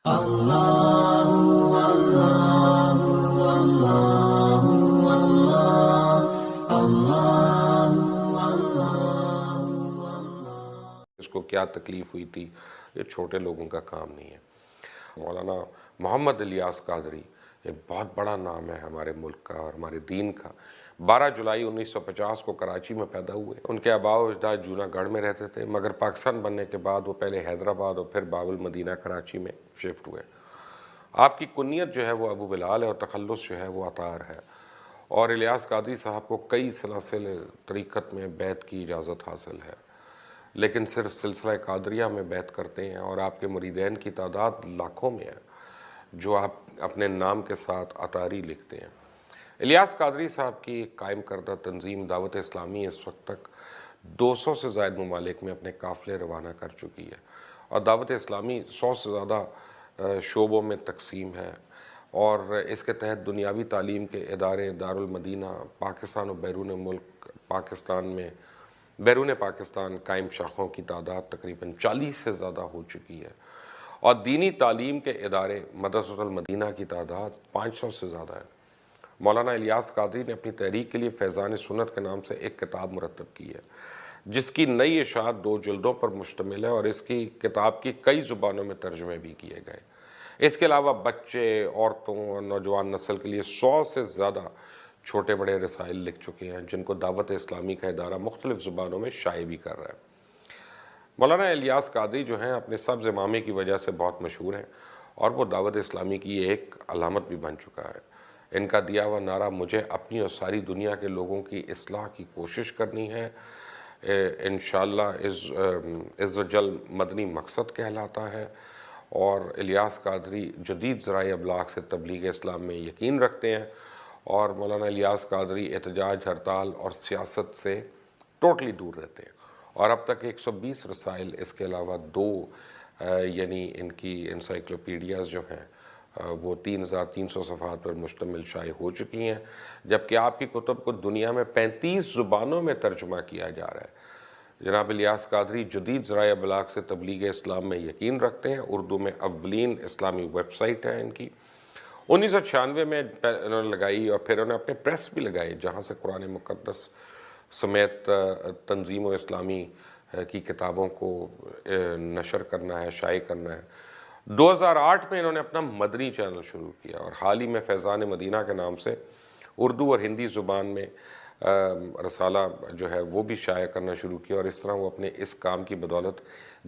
اس کو کیا تکلیف ہوئی تھی، یہ چھوٹے لوگوں کا کام نہیں ہے۔ مولانا محمد الیاس قادری ایک بہت بڑا نام ہے ہمارے ملک کا اور ہمارے دین کا۔ 12 جولائی 1950 کو کراچی میں پیدا ہوئے۔ ان کے آباء و اجداد جونا گڑھ میں رہتے تھے، مگر پاکستان بننے کے بعد وہ پہلے حیدرآباد اور پھر باب المدینہ کراچی میں شفٹ ہوئے۔ آپ کی کنیت جو ہے وہ ابو بلال ہے اور تخلص جو ہے وہ عطار ہے، اور الیاس قادری صاحب کو کئی سلاسل طریقت میں بیعت کی اجازت حاصل ہے، لیکن صرف سلسلہ قادریہ میں بیعت کرتے ہیں، اور آپ کے مریدین کی تعداد لاکھوں میں ہے جو آپ اپنے نام کے ساتھ عطاری لکھتے ہیں۔ الیاس قادری صاحب کی قائم کردہ تنظیم دعوت اسلامی اس وقت تک 200 سے زائد ممالک میں اپنے قافلے روانہ کر چکی ہے، اور دعوت اسلامی 100 سے زیادہ شعبوں میں تقسیم ہے، اور اس کے تحت دنیاوی تعلیم کے ادارے دارالمدینہ پاکستان و بیرون ملک بیرون پاکستان قائم شاخوں کی تعداد تقریباً 40 سے زیادہ ہو چکی ہے، اور دینی تعلیم کے ادارے مدرسۃ المدینہ کی تعداد 500 سے زیادہ ہے۔ مولانا الیاس قادری نے اپنی تحریک کے لیے فیضان سنت کے نام سے ایک کتاب مرتب کی ہے، جس کی نئی اشاعت 2 جلدوں پر مشتمل ہے، اور اس کی کتاب کی کئی زبانوں میں ترجمے بھی کیے گئے۔ اس کے علاوہ بچے، عورتوں اور نوجوان نسل کے لیے 100 سے زیادہ چھوٹے بڑے رسائل لکھ چکے ہیں، جن کو دعوت اسلامی کا ادارہ مختلف زبانوں میں شائع بھی کر رہا ہے۔ مولانا الیاس قادری جو ہیں اپنے سبز امامے کی وجہ سے بہت مشہور ہیں، اور وہ دعوت اسلامی کی ایک علامت بھی بن چکا ہے۔ ان کا دیا ہوا نعرہ مجھے اپنی اور ساری دنیا کے لوگوں کی اصلاح کی کوشش کرنی ہے، انشاءاللہ عز و جل مدنی مقصد کہلاتا ہے، اور الیاس قادری جدید ذرائع ابلاغ سے تبلیغ اسلام میں یقین رکھتے ہیں، اور مولانا الیاس قادری احتجاج، ہڑتال اور سیاست سے ٹوٹلی دور رہتے ہیں، اور اب تک 120 رسائل، اس کے علاوہ 2 یعنی ان کی انسائکلوپیڈیاز جو ہیں وہ 3300 صفحات پر مشتمل شائع ہو چکی ہیں، جبکہ آپ کی کتب کو دنیا میں 35 زبانوں میں ترجمہ کیا جا رہا ہے۔ جناب الیاس قادری جدید ذرائع ابلاغ سے تبلیغ اسلام میں یقین رکھتے ہیں۔ اردو میں اولین اسلامی ویب سائٹ ہے ان کی۔ 1996 میں انہوں نے لگائی، اور پھر انہوں نے اپنے پریس بھی لگائی، جہاں سے قرآن مقدس سمیت تنظیم و اسلامی کی کتابوں کو نشر کرنا ہے، شائع کرنا ہے۔ 2008 میں انہوں نے اپنا مدنی چینل شروع کیا، اور حال ہی میں فیضان مدینہ کے نام سے اردو اور ہندی زبان میں رسالہ جو ہے وہ بھی شائع کرنا شروع کیا، اور اس طرح وہ اپنے اس کام کی بدولت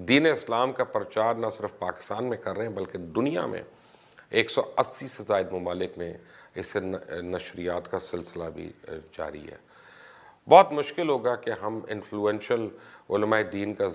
دین اسلام کا پرچار نہ صرف پاکستان میں کر رہے ہیں بلکہ دنیا میں 180 سے زائد ممالک میں اس نشریات کا سلسلہ بھی جاری ہے۔ بہت مشکل ہوگا کہ ہم انفلوئنشل علماء دین کا